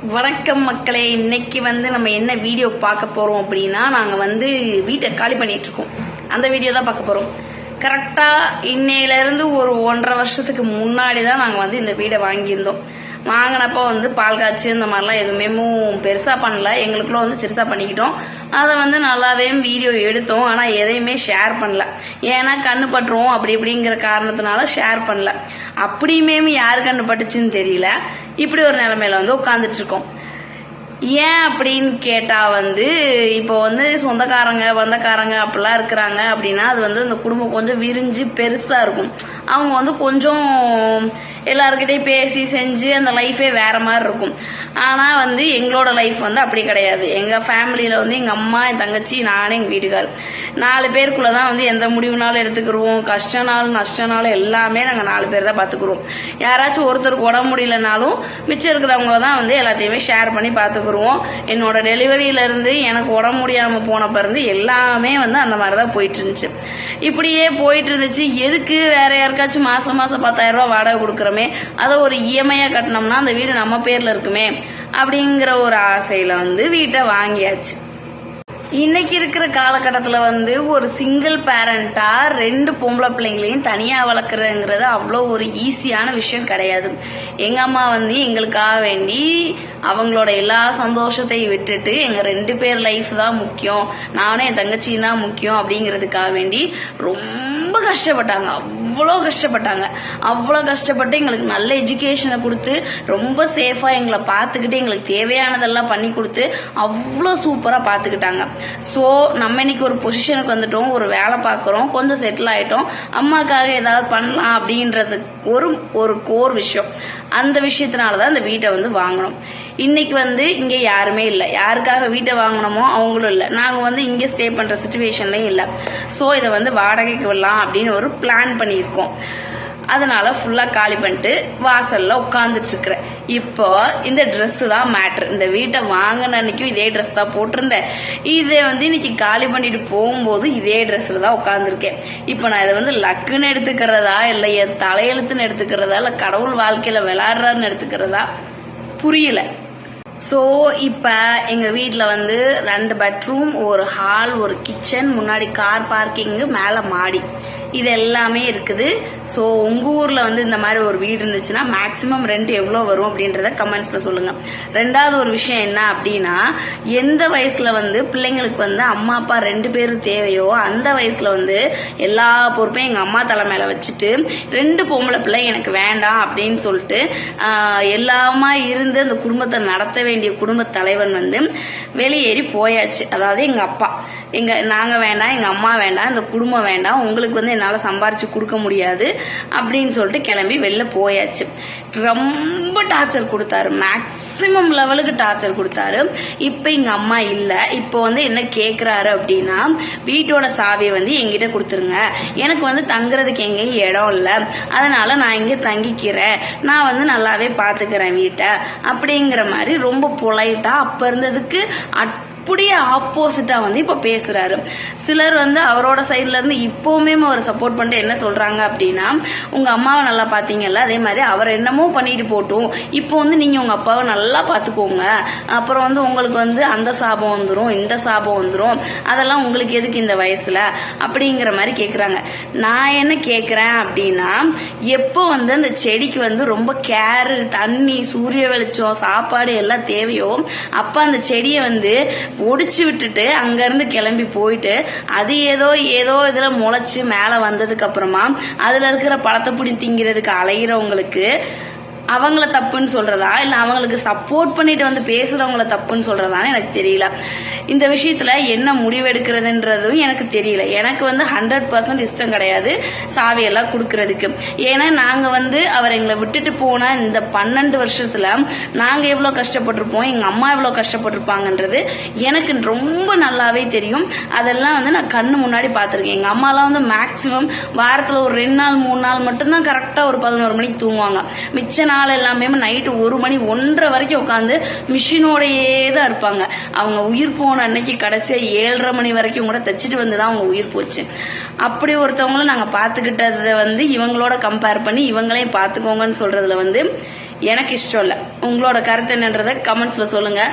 வணக்கம் மக்களே. இன்னைக்கு நம்ம என்ன வீடியோ பார்க்க போறோம் அப்படின்னா, நாங்க வீட்டை காலி பண்ணிட்டு இருக்கோம். அந்த வீடியோ தான் பார்க்க போறோம். கரெக்டா இன்னையில இருந்து ஒரு 1.5 வருஷத்துக்கு முன்னாடி தான் நாங்க இந்த வீடை வாங்கியிருந்தோம். வாங்கினப்போ பால் காய்ச்சி இந்த மாதிரிலாம் எதுவுமே பெருசா பண்ணல. எங்களுக்குள்ள சிறுசா பண்ணிக்கிட்டோம். அதை நல்லாவே வீடியோ எடுத்தோம். ஆனா எதையுமே ஷேர் பண்ணல. ஏன்னா கண்ணு பட்டுரும் அப்படி இப்படிங்கிற காரணத்தினால ஷேர் பண்ணல. அப்படியுமே யாரு கண்ணு பட்டுச்சுன்னு தெரியல. இப்படி ஒரு நிலைமையில உட்காந்துட்டு இருக்கோம். ஏன் அப்படின்னு கேட்டா இப்போ சொந்தக்காரங்க பந்தக்காரங்க அப்படிலாம் இருக்கிறாங்க அப்படின்னா அது அந்த குடும்பம் கொஞ்சம் விரிஞ்சு பெருசா இருக்கும். அவங்க கொஞ்சம் எல்லாருக்கிட்டையும் பேசி செஞ்சு அந்த லைஃபே வேற மாதிரி இருக்கும். ஆனா எங்களோட லைஃப் அப்படி கிடையாது. எங்க ஃபேமிலியில எங்க அம்மா, என் தங்கச்சி, நானே, எங்க வீட்டுக்காரர் 4 பேருக்குள்ளதான் எந்த முடிவுனாலும் எடுத்துக்கிடுவோம். கஷ்ட நாள் நஷ்ட நாள் எல்லாமே நாங்க 4 பேர் தான் பாத்துக்குருவோம். யாராச்சும் ஒருத்தருக்கு உடம்பு முடியலனாலும் மிச்சம் இருக்கிறவங்க தான் எல்லாத்தையுமே ஷேர் பண்ணி பாத்துக்குருவோம். என்னோட டெலிவரியில இருந்து எனக்கு உடம்பு முடியாம போனப்ப இருந்து எல்லாமே அந்த மாதிரிதான் போயிட்டு இருந்துச்சு. இப்படியே போயிட்டு இருந்துச்சு. எதுக்கு வேற யாருக்காச்சும் மாசம் 10,000 ரூபாய் வாடகை கொடுக்குறோமே, அதை ஒரு இஎம்ஐயா கட்டினோம்னா அந்த வீடு நம்ம பேர்ல இருக்குமே அப்படிங்கிற ஒரு ஆசையில வீட்டை வாங்கியாச்சு. இன்னைக்கு இருக்கிற காலகட்டத்தில் ஒரு சிங்கிள் பேரண்டா 2 பொம்பளை பிள்ளைங்களையும் தனியா வளர்க்குறதுங்கிறது அவ்வளோ ஒரு ஈஸியான விஷயம் கிடையாது. எங்க அம்மா எங்களுக்காக வேண்டி அவங்களோட எல்லா சந்தோஷத்தையும் விட்டுட்டு எங்க 2 பேர் லைஃப் தான் முக்கியம், நானும் என் தங்கச்சியும் தான் முக்கியம் அப்படிங்கிறதுக்காக வேண்டி ரொம்ப கஷ்டப்பட்டாங்க. அவ்வளோ கஷ்டப்பட்டு எங்களுக்கு நல்ல எஜுகேஷனை கொடுத்து ரொம்ப சேஃபா எங்களை பார்த்துக்கிட்டு எங்களுக்கு தேவையானதெல்லாம் பண்ணி கொடுத்து அவ்வளோ சூப்பரா பார்த்துக்கிட்டாங்க. ஸோ நம்ம இன்னைக்கு ஒரு பொசிஷனுக்கு வந்துட்டோம், ஒரு வேலை பார்க்குறோம், கொஞ்சம் செட்டில் ஆயிட்டோம், அம்மாக்காக ஏதாவது பண்ணலாம் அப்படின்றது ஒரு கோர் விஷயம். அந்த விஷயத்தினாலதான் இந்த வீட்டை வாங்கணும். இன்னைக்கு இங்க யாருமே இல்லை. யாருக்காக வீட்டை வாங்கணுமோ அவங்களும் இல்லை. நாங்க இங்க ஸ்டே பண்ற சிச்சுவேஷன்லயும் இல்லை. ஸோ இதை வாடகைக்கு விடலாம் அப்படின்னு ஒரு பிளான் பண்ணியிருக்கோம். அதனால ஃபுல்லா காலி பண்ணிட்டு வாசல்ல உட்காந்துட்டு இருக்கிறேன். இப்போ இந்த ட்ரெஸ் தான் மேட்ரு. இந்த வீட்டை வாங்கின அன்னைக்கும் இதே ட்ரெஸ் தான் போட்டிருந்தேன். இதை இன்னைக்கு காலி பண்ணிட்டு போகும்போது இதே ட்ரெஸ்ல தான் உட்காந்துருக்கேன். இப்போ நான் இதை லக்குன்னு எடுத்துக்கிறதா இல்லை என் தலையெழுத்துன்னு எடுத்துக்கிறதா இல்லை கடவுள் வாழ்க்கையில விளையாடுறாருன்னு எடுத்துக்கிறதா புரியல. ஸோ இப்போ எங்கள் வீட்டில் 2 பெட்ரூம், ஒரு ஹால், ஒரு கிச்சன், முன்னாடி கார் பார்க்கிங்கு, மேலே மாடி, இது எல்லாமே இருக்குது. ஸோ உங்கள் ஊரில் இந்த மாதிரி ஒரு வீடு இருந்துச்சுன்னா மேக்ஸிமம் ரெண்ட் எவ்வளோ வரும் அப்படின்றத கமெண்ட்ஸில் சொல்லுங்கள். 2வது ஒரு விஷயம் என்ன அப்படின்னா, எந்த வயசில் பிள்ளைங்களுக்கு அம்மா அப்பா 2 பேரும் தேவையோ அந்த வயசில் எல்லா பொறுப்பையும் எங்கள் அம்மா தலை மேலே வச்சுட்டு 2 பொம்பளை பிள்ளை எனக்கு வேண்டாம் அப்படின்னு சொல்லிட்டு எல்லாமா இருந்து அந்த குடும்பத்தை நடத்த வேண்டிய குடும்ப தலைவன் வெளியேறி போயாச்சு. அதாவது எங்க அப்பா, நாங்க வேண்டாம், எங்க அம்மா வேண்டாம், இந்த குடும்பம் வேண்டாம், உங்களுக்கு என்னால சம்பாரிச்சு கொடுக்க முடியாது அப்படின்னு சொல்லிட்டு கிளம்பி வெளில போயாச்சு. ரொம்ப டார்ச்சர் கொடுத்தாரு, மேக்சிமம் லெவலுக்கு டார்ச்சர் கொடுத்தாரு. இப்ப எங்க அம்மா இல்ல. இப்போ என்ன கேக்குறாரு அப்படின்னா, வீட்டோட சாவியை என்கிட்ட கொடுத்துருங்க, எனக்கு தங்குறதுக்கு எங்கேயும் இடம் இல்லை, அதனால நான் இங்க தங்கிக்கிறேன், நான் நல்லாவே பாத்துக்கிறேன் வீட்டை அப்படிங்கிற மாதிரி ரொம்ப பொலைட்டா அப்ப இருந்ததுக்கு அப்படியே ஆப்போசிட்டா இப்ப பேசுறாரு. சிலர் அவரோட சைட்ல இருந்து இப்பவுமே அவர் சப்போர்ட் பண்ணிட்டு என்ன சொல்றாங்க அப்படின்னா, உங்க அம்மாவை நல்லா பாத்தீங்கல்ல, அதே மாதிரி அவர் என்னமோ பண்ணிட்டு போட்டும், இப்போ நீங்க உங்க அப்பாவை நல்லா பாத்துக்கோங்க, அப்புறம் உங்களுக்கு அந்த சாபம் வந்துடும், இந்த சாபம் வந்துடும், அதெல்லாம் உங்களுக்கு எதுக்கு இந்த வயசுல அப்படிங்கிற மாதிரி கேக்குறாங்க. நான் என்ன கேக்குறேன் அப்படின்னா, எப்போ அந்த செடிக்கு ரொம்ப கேர், தண்ணி, சூரிய வெளிச்சம், சாப்பாடு எல்லாம் தேவையோ அப்ப அந்த செடியை ஒடிச்சு விட்டுட்டு அங்க இருந்து கிளம்பி போயிட்டு அது ஏதோ இதுல முளைச்சு மேல வந்ததுக்கு அப்புறமா அதுல இருக்கிற பழத்தை புடி திங்கிறதுக்கு அலைகிறவங்களுக்கு அவங்கள தப்புன்னு சொல்றதா இல்ல அவங்களுக்கு சப்போர்ட் பண்ணிட்டு பேசுறவங்கள தப்புன்னு சொல்றதான்னு எனக்கு தெரியல. இந்த விஷயத்துல என்ன முடிவெடுக்கிறதுன்றதும் எனக்கு தெரியல. எனக்கு 100% இஷ்டம் கிடையாது சாவியெல்லாம் கொடுக்கறதுக்கு. ஏன்னா நாங்க அவர் எங்களை விட்டுட்டு போன இந்த 12 வருஷத்துல நாங்க எவ்வளவு கஷ்டப்பட்டிருப்போம், எங்க அம்மா எவ்வளவு கஷ்டப்பட்டிருப்பாங்கன்றது எனக்கு ரொம்ப நல்லாவே தெரியும். அதெல்லாம் நான் கண்ணு முன்னாடி பாத்திருக்கேன். எங்க அம்மாலாம் மேக்சிமம் வாரத்துல ஒரு 2 நாள் 3 நாள் மட்டும்தான் கரெக்டா ஒரு 11 மணிக்கு தூங்குவாங்க. மிச்ச நாள் எல்லாமே நைட்டு 1 மணி 1:30 வரைக்கும் உட்காந்து மிஷினோடையே தான் இருப்பாங்க. அவங்க உயிர் போன அன்னைக்கு கடைசியா 7:30 மணி வரைக்கும் கூட தைச்சிட்டு வந்துதான் அவங்க உயிர் போச்சு. அப்படி ஒருத்தவங்களும் நாங்க பாத்துக்கிட்டதை இவங்களோட கம்பேர் பண்ணி இவங்களையும் பாத்துக்கோங்கன்னு சொல்றதுல எனக்கு இஷ்டம் இல்லை. உங்களோட கருத்து என்னன்றதை கமெண்ட்ஸில் சொல்லுங்கள்.